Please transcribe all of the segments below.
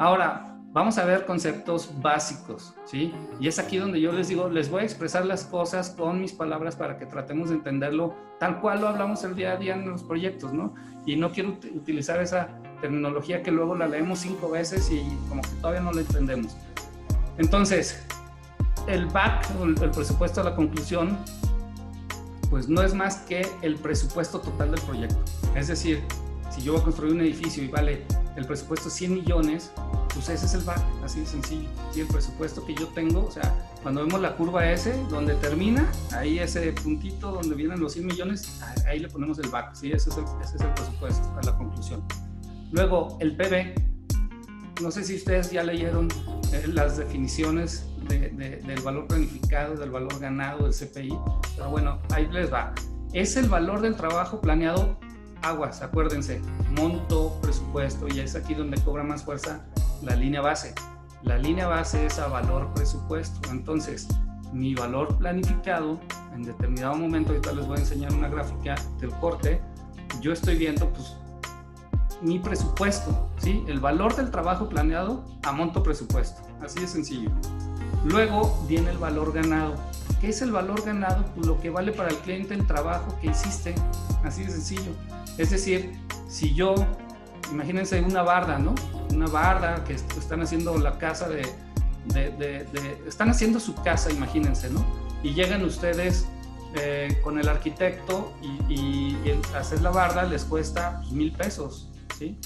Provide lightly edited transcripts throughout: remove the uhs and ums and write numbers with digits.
Ahora, vamos a ver conceptos básicos, ¿sí? Y es aquí donde yo les digo, les voy a expresar las cosas con mis palabras para que tratemos de entenderlo tal cual lo hablamos el día a día en los proyectos, ¿no? Y no quiero utilizar esa terminología que luego la leemos 5 veces y como que todavía no la entendemos. Entonces, el BAC, el presupuesto a la conclusión, pues no es más que el presupuesto total del proyecto. Es decir, si yo voy a construir un edificio y vale el presupuesto 100 millones, pues ese es el BAC, así de sencillo. ¿Sí? El presupuesto que yo tengo, o sea, cuando vemos la curva S, donde termina, ahí ese puntito donde vienen los 100 millones, ahí le ponemos el BAC, ¿sí? Ese es el presupuesto a la conclusión. Luego, el PB, no sé si ustedes ya leyeron las definiciones del valor planificado, del valor ganado, del CPI, pero bueno, ahí les va. Es el valor del trabajo planeado, aguas, acuérdense, monto, presupuesto, y es aquí donde cobra más fuerza la línea base. La línea base es a valor presupuesto. Entonces, mi valor planificado, en determinado momento, ahorita les voy a enseñar una gráfica del corte, yo estoy viendo, pues, mi presupuesto, ¿sí? El valor del trabajo planeado a monto presupuesto, así de sencillo. Luego viene el valor ganado. ¿Qué es el valor ganado? Pues lo que vale para el cliente el trabajo que hiciste, así de sencillo. Es decir, si yo, imagínense una barda, ¿no? Una barda que están haciendo la casa están haciendo su casa, imagínense, ¿no? Y llegan ustedes con el arquitecto y hacer la barda les cuesta pues, 1,000 pesos, ¿sí?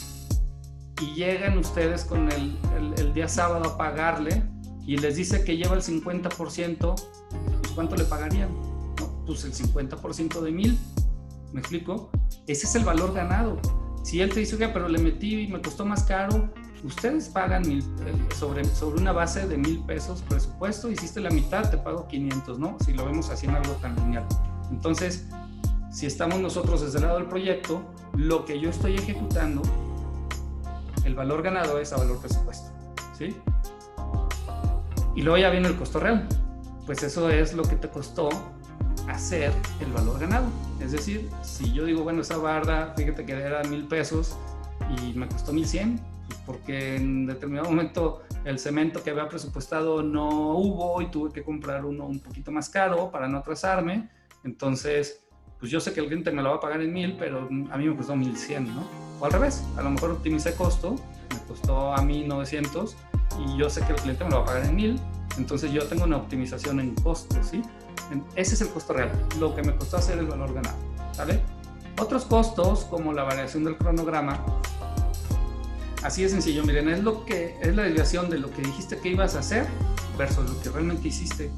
Y llegan ustedes con el día sábado a pagarle y les dice que lleva el 50%, pues ¿cuánto le pagarían? No, pues el 50% de 1,000, ¿me explico? Ese es el valor ganado. Si él te dice, oiga, pero le metí y me costó más caro, ustedes pagan sobre una base de 1,000 pesos presupuesto, hiciste la mitad, te pago 500, ¿no? Si lo vemos así en algo tan lineal. Entonces, si estamos nosotros desde el lado del proyecto, lo que yo estoy ejecutando, el valor ganado es a valor presupuesto, ¿sí? Y luego ya viene el costo real. Pues eso es lo que te costó hacer el valor ganado. Es decir, si yo digo, bueno, esa barda, fíjate que era 1,000 pesos y me costó 1,100, pues porque en determinado momento el cemento que había presupuestado no hubo y tuve que comprar uno un poquito más caro para no atrasarme. Entonces, pues yo sé que el cliente me lo va a pagar en 1,000, pero a mí me costó 1,100, ¿no? O al revés, a lo mejor optimicé costo, me costó a mí 900 y yo sé que el cliente me lo va a pagar en 1,000, entonces yo tengo una optimización en costo, ¿sí? Ese es el costo real, lo que me costó hacer el valor ganado, ¿vale? Otros costos, como la variación del cronograma, así de sencillo, miren, es la desviación de lo que dijiste que ibas a hacer versus lo que realmente hiciste.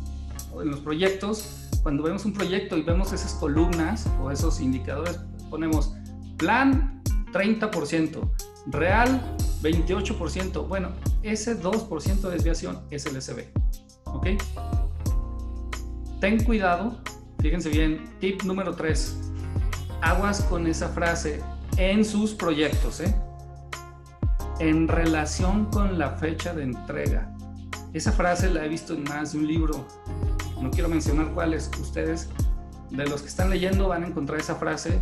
En los proyectos, cuando vemos un proyecto y vemos esas columnas o esos indicadores, ponemos plan 30%, real 28%, bueno, ese 2% de desviación es el SB, ¿ok? Ten cuidado, fíjense bien, tip número 3, aguas con esa frase en sus proyectos, en relación con la fecha de entrega. Esa frase la he visto en más de un libro, no quiero mencionar cuáles. Ustedes, de los que están leyendo, van a encontrar esa frase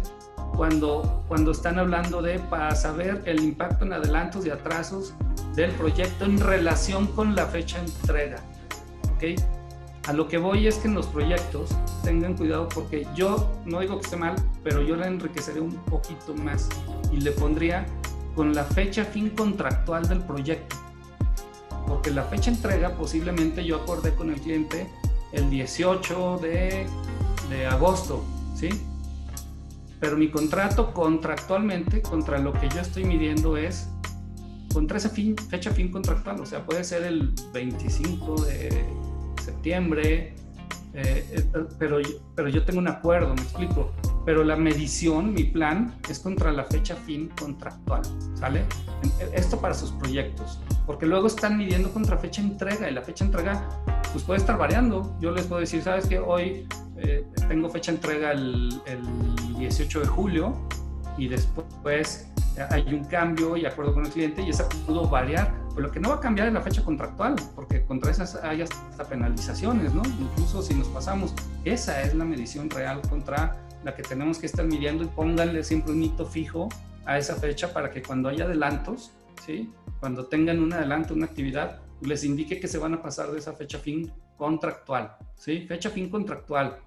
cuando están hablando para saber el impacto en adelantos y atrasos del proyecto en relación con la fecha de entrega, ¿ok? A lo que voy es que en los proyectos tengan cuidado, porque yo no digo que esté mal, pero yo la enriquecería un poquito más y le pondría con la fecha fin contractual del proyecto, porque la fecha de entrega posiblemente yo acordé con el cliente el 18 de agosto, ¿sí? Pero mi contrato contractualmente contra lo que yo estoy midiendo es contra esa fecha fin contractual, o sea, puede ser el 25 de septiembre, pero yo tengo un acuerdo, me explico, pero la medición, mi plan, es contra la fecha fin contractual, ¿sale? Esto para sus proyectos, porque luego están midiendo contra fecha de entrega, y la fecha de entrega pues puede estar variando. Yo les puedo decir, ¿sabes qué? Hoy tengo fecha de entrega el 18 de julio, y después hay un cambio y acuerdo con el cliente, y esa pudo variar, pero lo que no va a cambiar es la fecha contractual, porque contra esas hay hasta penalizaciones, ¿no? Incluso si nos pasamos, esa es la medición real contra la que tenemos que estar midiendo, y pónganle siempre un hito fijo a esa fecha para que cuando haya adelantos, ¿sí? Cuando tengan un adelanto, una actividad, les indique que se van a pasar de esa fecha fin contractual, ¿sí? Fecha fin contractual.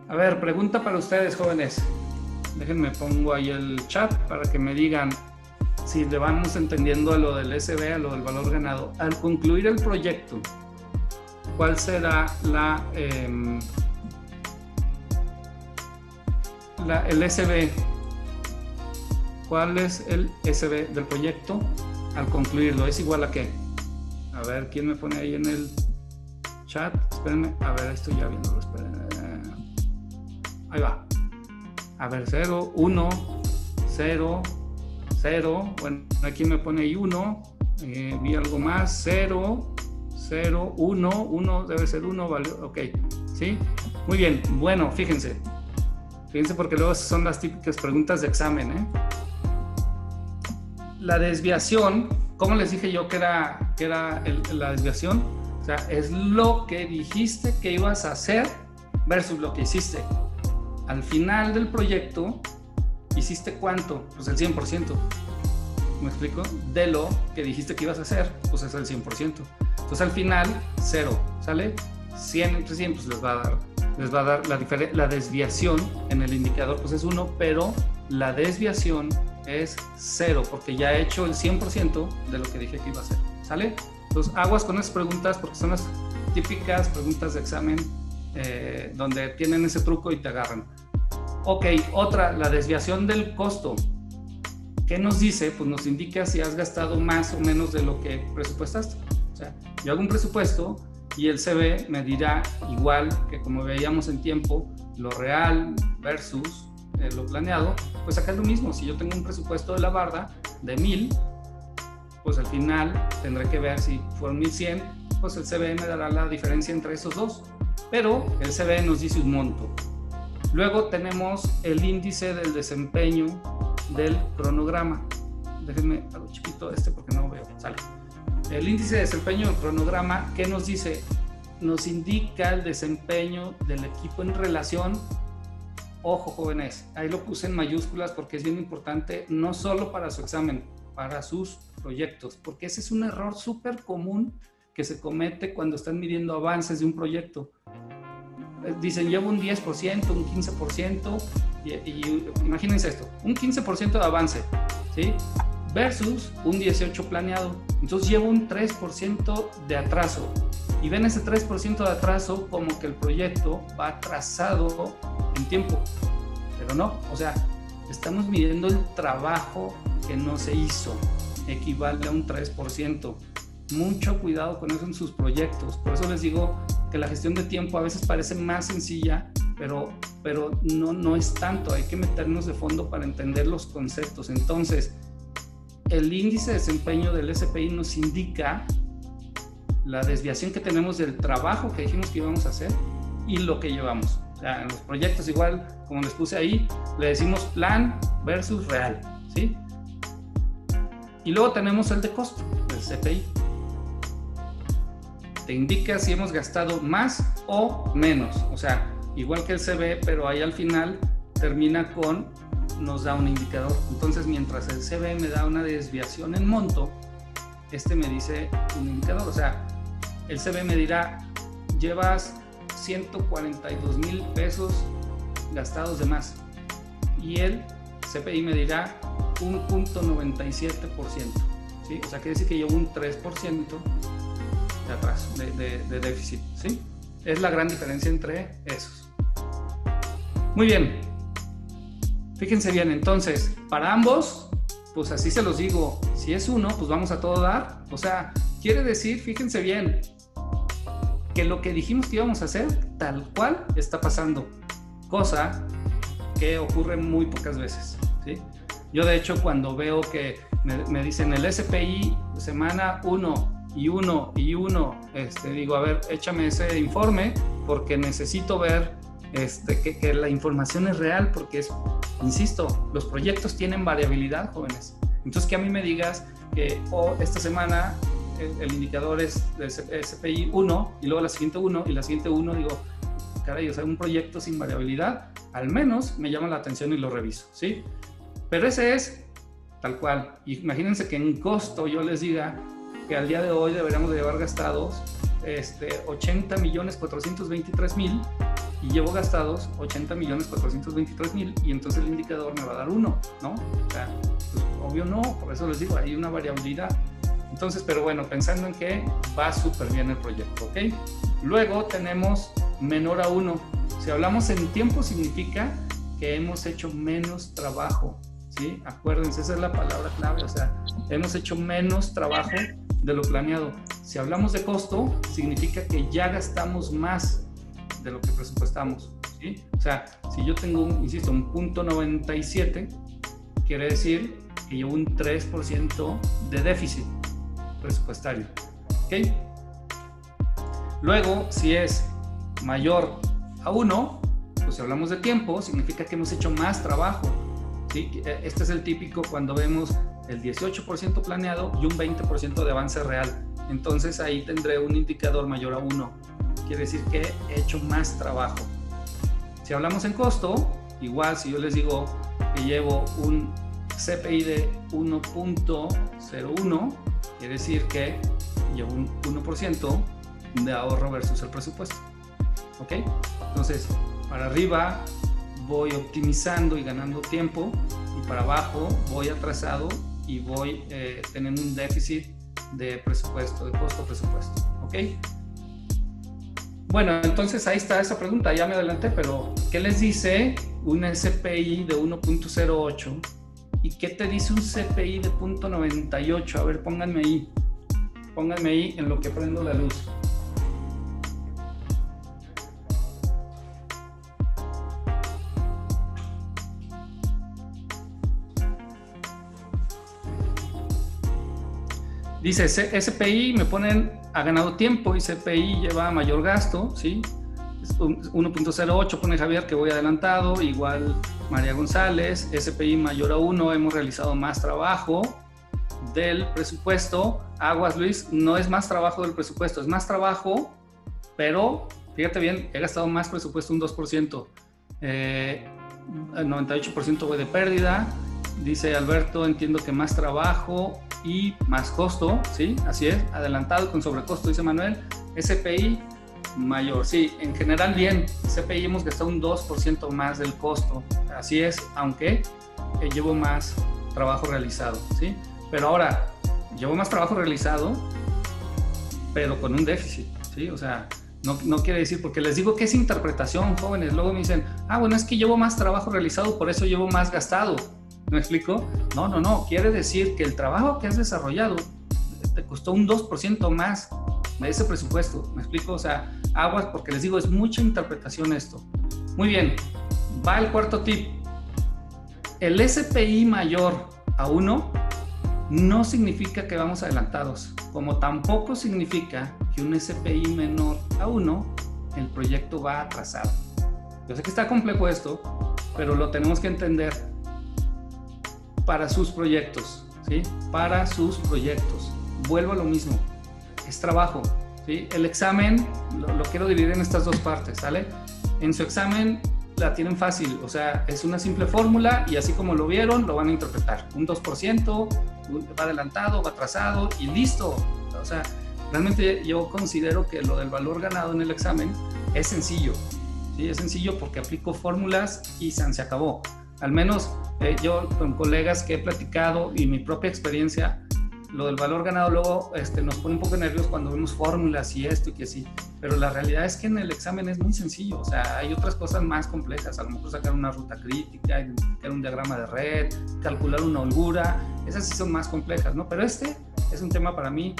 A ver, pregunta para ustedes, jóvenes. Déjenme pongo ahí el chat para que me digan si le vamos entendiendo a lo del SB, a lo del valor ganado. Al concluir el proyecto, ¿cuál será el SB? ¿Cuál es el SB del proyecto al concluirlo? ¿Es igual a qué? A ver, ¿quién me pone ahí en el chat? Espérenme, a ver, estoy ya viéndolo, espérenme. Ahí va. A ver, 0, 1, 0, 0. Bueno, aquí me pone ahí 1. Vi algo más. 0, 0, 1. 1 debe ser 1. Vale, ok. ¿Sí? Muy bien. Bueno, fíjense. Fíjense porque luego son las típicas preguntas de examen, ¿eh? La desviación, ¿cómo les dije yo que era la desviación? O sea, es lo que dijiste que ibas a hacer versus lo que hiciste. Al final del proyecto, ¿hiciste cuánto? Pues el 100%. ¿Me explico? De lo que dijiste que ibas a hacer, pues es el 100%. Entonces al final, 0, ¿sale? 100 entre 100, pues les va a dar la desviación en el indicador, pues es 1, pero la desviación es 0, porque ya he hecho el 100% de lo que dije que iba a hacer, ¿sale? Entonces aguas con esas preguntas porque son las típicas preguntas de examen donde tienen ese truco y te agarran. Ok, otra, la desviación del costo. ¿Qué nos dice? Pues nos indica si has gastado más o menos de lo que presupuestaste. O sea, yo hago un presupuesto y el CB me dirá igual que como veíamos en tiempo, lo real versus lo planeado, pues acá es lo mismo. Si yo tengo un presupuesto de la barda de 1000, pues al final tendré que ver si fueron 1100, pues el CB me dará la diferencia entre esos dos. Pero el CB nos dice un monto. Luego tenemos el índice del desempeño del cronograma. Déjenme algo chiquito porque no veo. Sale. El índice de desempeño del cronograma, ¿qué nos dice? Nos indica el desempeño del equipo en relación. Ojo, jóvenes, ahí lo puse en mayúsculas porque es bien importante, no solo para su examen, para sus proyectos, porque ese es un error súper común que se comete cuando están midiendo avances de un proyecto. Dicen, llevo un 10%, un 15%, y imagínense esto, un 15% de avance, ¿sí? Versus un 18% planeado. Entonces llevo un 3% de atraso. Y ven ese 3% de atraso como que el proyecto va atrasado en tiempo. Pero no, o sea, estamos midiendo el trabajo que no se hizo. Equivale a un 3%. Mucho cuidado con eso en sus proyectos. Por eso les digo que la gestión de tiempo a veces parece más sencilla, pero no es tanto. Hay que meternos de fondo para entender los conceptos. Entonces, el índice de desempeño del SPI nos indica la desviación que tenemos del trabajo que dijimos que íbamos a hacer y lo que llevamos. O sea, en los proyectos igual, como les puse ahí, le decimos plan versus real, ¿sí? Y luego tenemos el de costo, el CPI. Te indica si hemos gastado más o menos. O sea, igual que el CB, pero ahí al final termina con, nos da un indicador. Entonces, mientras el CB me da una desviación en monto, este me dice un indicador. O sea, el CB me dirá, llevas 142,000 pesos gastados de más. Y el CPI me dirá un 0.97%. ¿Sí? O sea, quiere decir que llevo un 3% de atraso, de déficit, ¿sí? Es la gran diferencia entre esos. Muy bien. Fíjense bien, entonces, para ambos, pues así se los digo, si es uno, pues vamos a todo dar. O sea, quiere decir, fíjense bien, que lo que dijimos que íbamos a hacer, tal cual está pasando. Cosa que ocurre muy pocas veces, ¿sí? Yo, de hecho, cuando veo que me dicen el SPI, semana 1, y uno, digo, a ver, échame ese informe porque necesito ver que la información es real, porque es, insisto, los proyectos tienen variabilidad, jóvenes. Entonces, que a mí me digas que esta semana el indicador es del SPI 1 y luego la siguiente 1 y la siguiente 1, digo, caray, o sea, un proyecto sin variabilidad, al menos me llama la atención y lo reviso, ¿sí? Pero ese es tal cual. Imagínense que en costo yo les diga que al día de hoy deberíamos de llevar gastados 80.423.000 y llevo gastados 80.423.000 y entonces el indicador me va a dar 1, ¿no? O sea, pues, obvio no, por eso les digo, hay una variabilidad. Entonces, pero bueno, pensando en que va súper bien el proyecto, ¿ok? Luego tenemos menor a 1. Si hablamos en tiempo significa que hemos hecho menos trabajo, ¿sí? Acuérdense, esa es la palabra clave, o sea, hemos hecho menos trabajo de lo planeado. Si hablamos de costo, significa que ya gastamos más de lo que presupuestamos, ¿sí? O sea, si yo tengo, insisto, un punto 97, quiere decir que llevo un 3% de déficit presupuestario, ¿ok? Luego, si es mayor a 1, pues si hablamos de tiempo, significa que hemos hecho más trabajo, ¿sí? Este es el típico cuando vemos el 18% planeado y un 20% de avance real. Entonces ahí tendré un indicador mayor a 1. Quiere decir que he hecho más trabajo. Si hablamos en costo, igual si yo les digo que llevo un CPI de 1.01, quiere decir que llevo un 1% de ahorro versus el presupuesto. ¿Ok? Entonces, para arriba voy optimizando y ganando tiempo, y para abajo voy atrasado y voy teniendo un déficit de presupuesto, de costo-presupuesto. ¿Ok? Bueno, entonces ahí está esa pregunta, ya me adelanté, pero ¿qué les dice un CPI de 1.08? ¿Y qué te dice un CPI de 0.98? A ver, pónganme ahí en lo que prendo la luz. Dice, SPI me ponen ha ganado tiempo y CPI lleva mayor gasto, ¿sí? 1.08 pone Javier que voy adelantado, igual María González, SPI mayor a 1, hemos realizado más trabajo del presupuesto. Aguas Luis, no es más trabajo del presupuesto, es más trabajo, pero fíjate bien, he gastado más presupuesto, un 2%, el 98% fue de pérdida. Dice Alberto, entiendo que más trabajo y más costo, ¿sí? Así es, adelantado con sobrecosto, dice Manuel. SPI mayor, sí, en general bien. CPI hemos gastado un 2% más del costo, así es, aunque llevo más trabajo realizado, ¿sí? Pero ahora, llevo más trabajo realizado, pero con un déficit, ¿sí? O sea, no quiere decir, porque les digo que es interpretación, jóvenes, luego me dicen, bueno, es que llevo más trabajo realizado, por eso llevo más gastado. ¿Me explico? No, quiere decir que el trabajo que has desarrollado te costó un 2% más de ese presupuesto. ¿Me explico? O sea, aguas, porque les digo, es mucha interpretación esto. Muy bien, va el cuarto tip. El SPI mayor a 1 no significa que vamos adelantados, como tampoco significa que un SPI menor a 1, el proyecto va atrasado. Yo sé que está complejo esto, pero lo tenemos que entender para sus proyectos, ¿sí? Para sus proyectos. Vuelvo a lo mismo, es trabajo, ¿sí? El examen lo quiero dividir en estas dos partes, ¿sale? En su examen la tienen fácil, o sea, es una simple fórmula y así como lo vieron, lo van a interpretar. Un 2%, va adelantado, va atrasado y listo. O sea, realmente yo considero que lo del valor ganado en el examen es sencillo, ¿sí? Es sencillo porque aplico fórmulas y se acabó. Al menos yo con colegas que he platicado y mi propia experiencia, lo del valor ganado luego nos pone un poco nerviosos cuando vemos fórmulas y esto y que sí, pero la realidad es que en el examen es muy sencillo, o sea, hay otras cosas más complejas, a lo mejor sacar una ruta crítica, identificar un diagrama de red, calcular una holgura, esas sí son más complejas, ¿no? Pero este es un tema para mí,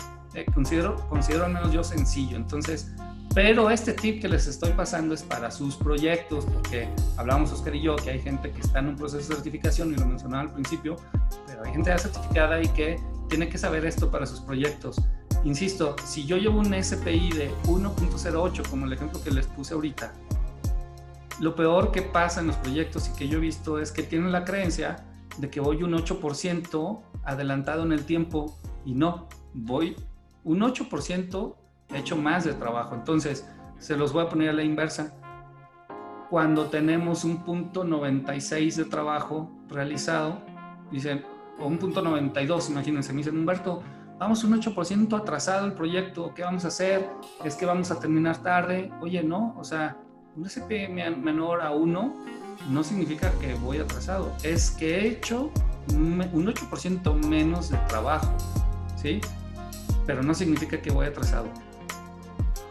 considero al menos yo sencillo, entonces, pero este tip que les estoy pasando es para sus proyectos, porque hablábamos Oscar y yo que hay gente que está en un proceso de certificación, y lo mencionaba al principio, pero hay gente ya certificada y que tiene que saber esto para sus proyectos. Insisto, si yo llevo un SPI de 1.08, como el ejemplo que les puse ahorita, lo peor que pasa en los proyectos y que yo he visto es que tienen la creencia de que voy un 8% adelantado en el tiempo, y no, voy un 8% hecho más de trabajo. Entonces, se los voy a poner a la inversa. Cuando tenemos un punto 96 de trabajo realizado, dicen, o un punto 92, imagínense, me dicen, Humberto, vamos un 8% atrasado el proyecto, ¿qué vamos a hacer? Es que vamos a terminar tarde. Oye, no, o sea, un SP menor a 1 no significa que voy atrasado, es que he hecho un 8% menos de trabajo, ¿sí? Pero no significa que voy atrasado.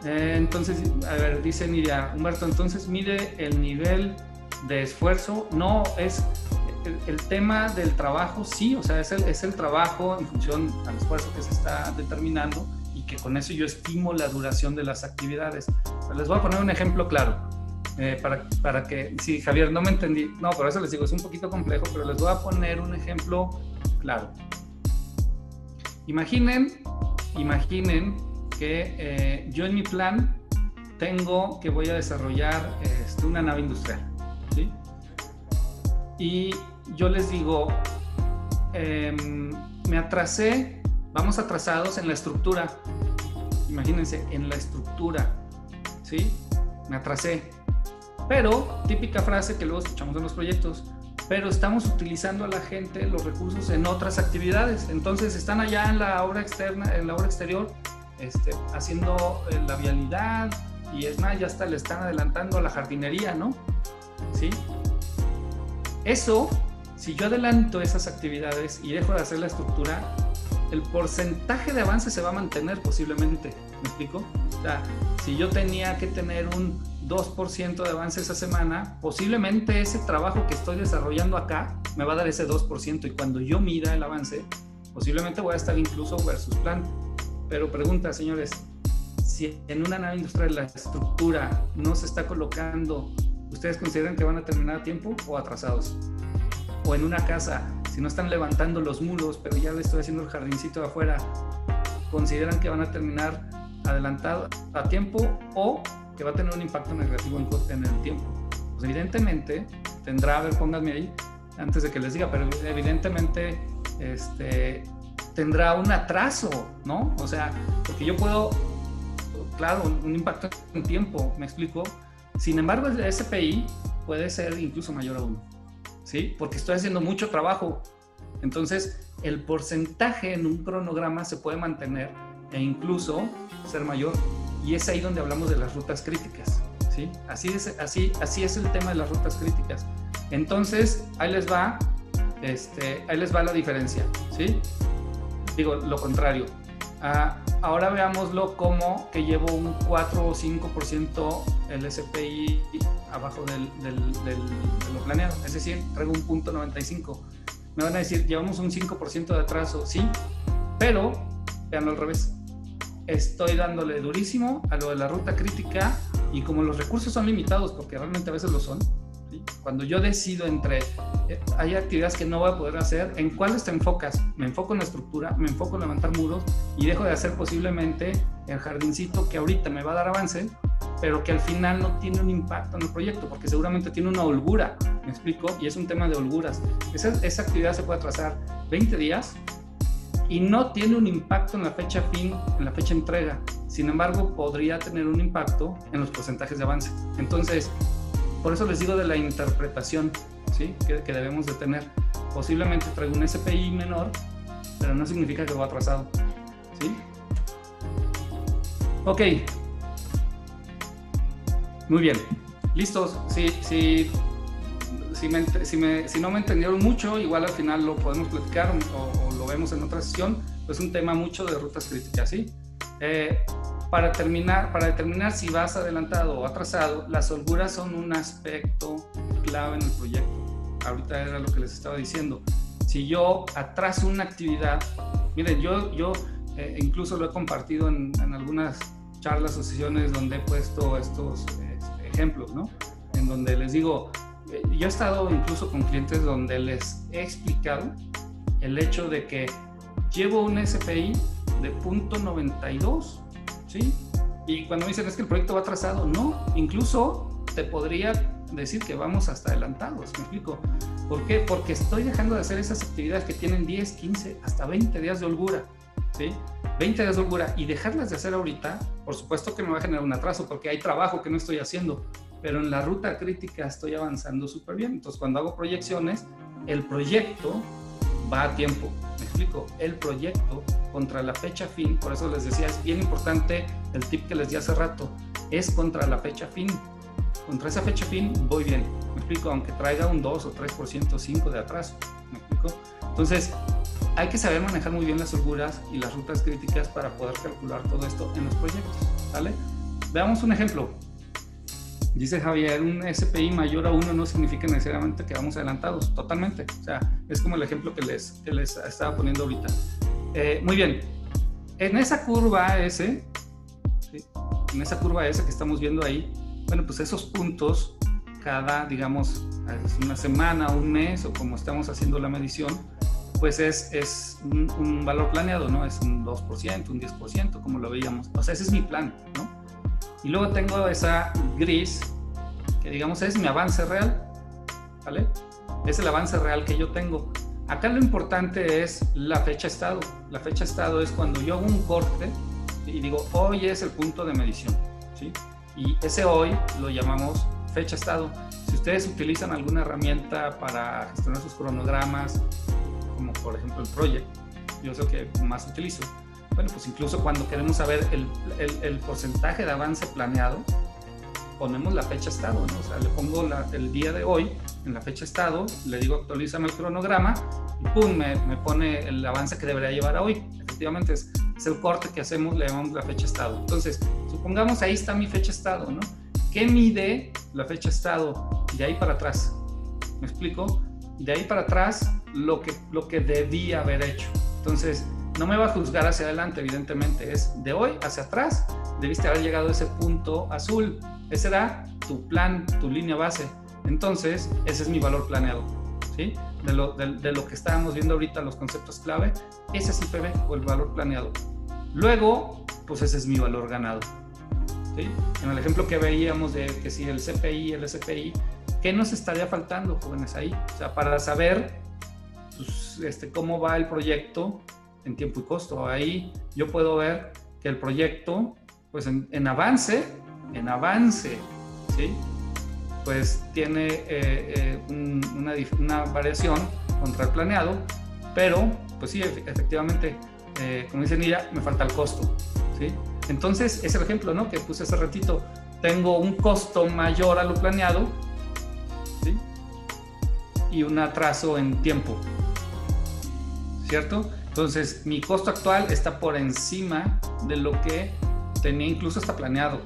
Entonces, a ver, dice Nidia, Humberto, entonces mide el nivel de esfuerzo. No, es el tema del trabajo, sí, o sea, es el trabajo en función al esfuerzo que se está determinando y que con eso yo estimo la duración de las actividades. Les voy a poner un ejemplo claro, para que, sí, Javier, no me entendí, no, por eso les digo, es un poquito complejo, pero les voy a poner un ejemplo claro. Imaginen que yo en mi plan tengo que voy a desarrollar una nave industrial, ¿sí? Y yo les digo, me atrasé, vamos atrasados en la estructura, imagínense, en la estructura, ¿sí? Me atrasé, pero típica frase que luego escuchamos en los proyectos, pero estamos utilizando a la gente, los recursos en otras actividades, entonces están allá en la obra externa, en la obra exterior, haciendo la vialidad, y es más, ya hasta le están adelantando a la jardinería, ¿no? ¿Sí? Eso, si yo adelanto esas actividades y dejo de hacer la estructura, el porcentaje de avance se va a mantener posiblemente, ¿me explico? O sea, si yo tenía que tener un 2% de avance esa semana, posiblemente ese trabajo que estoy desarrollando acá me va a dar ese 2%, y cuando yo mida el avance, posiblemente voy a estar incluso versus plan. Pero pregunta, señores, si en una nave industrial la estructura no se está colocando, ¿ustedes consideran que van a terminar a tiempo o atrasados? O en una casa, si no están levantando los muros, pero ya le estoy haciendo el jardincito de afuera, ¿consideran que van a terminar adelantado a tiempo o que va a tener un impacto negativo en el tiempo? Pues evidentemente tendrá, a ver, pónganme ahí antes de que les diga, pero evidentemente tendrá un atraso, ¿no? O sea, porque yo puedo, claro, un impacto en tiempo, ¿me explico? Sin embargo, el SPI puede ser incluso mayor a 1, ¿sí? Porque estoy haciendo mucho trabajo. Entonces, el porcentaje en un cronograma se puede mantener e incluso ser mayor. Y es ahí donde hablamos de las rutas críticas, ¿sí? Así es el tema de las rutas críticas. Entonces, ahí les va la diferencia, ¿sí? Digo, lo contrario. Ahora veámoslo como que llevo un 4 o 5% el SPI abajo de lo planeado. Es decir, traigo un punto 95. Me van a decir, llevamos un 5% de atraso, sí, pero veanlo al revés. Estoy dándole durísimo a lo de la ruta crítica, y como los recursos son limitados, porque realmente a veces lo son, ¿sí? Cuando yo decido hay actividades que no voy a poder hacer, ¿en cuáles te enfocas? Me enfoco en la estructura, me enfoco en levantar muros y dejo de hacer posiblemente el jardincito que ahorita me va a dar avance, pero que al final no tiene un impacto en el proyecto, porque seguramente tiene una holgura, ¿me explico? Y es un tema de holguras. Esa actividad se puede atrasar 20 días y no tiene un impacto en la fecha fin, en la fecha entrega. Sin embargo, podría tener un impacto en los porcentajes de avance. Entonces, por eso les digo de la interpretación, ¿sí? que debemos de tener. Posiblemente traigo un SPI menor, pero no significa que va atrasado, ¿sí? Ok. Muy bien. ¿Listos? Si no me entendieron mucho, igual al final lo podemos platicar o lo vemos en otra sesión. Es un tema mucho de rutas críticas, ¿sí? Para determinar si vas adelantado o atrasado, las holguras son un aspecto clave en el proyecto. Ahorita era lo que les estaba diciendo. Si yo atraso una actividad, miren, yo incluso lo he compartido en algunas charlas o sesiones donde he puesto estos ejemplos, ¿no? En donde les digo, yo he estado incluso con clientes donde les he explicado el hecho de que llevo un SPI de 0.92, ¿sí? Y cuando me dicen es que el proyecto va atrasado, no, incluso te podría decir que vamos hasta adelantados, ¿me explico? ¿Por qué? Porque estoy dejando de hacer esas actividades que tienen 10, 15, hasta 20 días de holgura, ¿sí? 20 días de holgura, y dejarlas de hacer ahorita, por supuesto que me va a generar un atraso porque hay trabajo que no estoy haciendo, pero en la ruta crítica estoy avanzando súper bien. Entonces, cuando hago proyecciones, el proyecto va a tiempo. ¿Me explico? El proyecto contra la fecha fin, por eso les decía, es bien importante el tip que les di hace rato, es contra la fecha fin. Contra esa fecha fin voy bien. ¿Me explico? Aunque traiga un 2 o 3%, 5 de atraso. ¿Me explico? Entonces, hay que saber manejar muy bien las holguras y las rutas críticas para poder calcular todo esto en los proyectos, ¿vale? Veamos un ejemplo. Dice Javier, un SPI mayor a 1 no significa necesariamente que vamos adelantados, totalmente. O sea, es como el ejemplo que les estaba poniendo ahorita. Muy bien, en esa curva S, ¿sí? En esa curva S que estamos viendo ahí, bueno, pues esos puntos, cada, digamos, una semana, un mes, o como estamos haciendo la medición, pues es un valor planeado, ¿no? Es un 2%, un 10%, como lo veíamos. O sea, ese es mi plan, ¿no? Y luego tengo esa gris, que digamos es mi avance real, ¿vale? Es el avance real que yo tengo. Acá lo importante es la fecha estado. La fecha estado es cuando yo hago un corte y digo, hoy es el punto de medición, ¿sí? Y ese hoy lo llamamos fecha estado. Si ustedes utilizan alguna herramienta para gestionar sus cronogramas, como por ejemplo el Project, yo es lo que más utilizo. Bueno, pues incluso cuando queremos saber el porcentaje de avance planeado, ponemos la fecha estado, ¿no? O sea, le pongo el día de hoy en la fecha estado, le digo actualízame el cronograma y pum, me pone el avance que debería llevar a hoy. Efectivamente es el corte que hacemos, le llamamos la fecha estado. Entonces, supongamos ahí está mi fecha estado, ¿no? ¿Qué mide la fecha estado de ahí para atrás? ¿Me explico? De ahí para atrás lo que debí haber hecho. Entonces, no me va a juzgar hacia adelante, evidentemente, es de hoy hacia atrás, debiste haber llegado a ese punto azul. Ese era tu plan, tu línea base. Entonces, ese es mi valor planeado, ¿sí? De lo que estábamos viendo ahorita, los conceptos clave, ese es el PV o el valor planeado. Luego, pues ese es mi valor ganado, ¿sí? En el ejemplo que veíamos de que si el CPI, el SPI, ¿qué nos estaría faltando, jóvenes, ahí? O sea, para saber pues, cómo va el proyecto en tiempo y costo. Ahí yo puedo ver que el proyecto, pues en avance, ¿sí? Pues tiene una variación contra el planeado, pero pues sí, efectivamente, como dice Nira, me falta el costo, ¿sí? Entonces, es el ejemplo, ¿no? Que puse hace ratito. Tengo un costo mayor a lo planeado, ¿sí? Y un atraso en tiempo, ¿cierto? Entonces, mi costo actual está por encima de lo que tenía incluso hasta planeado.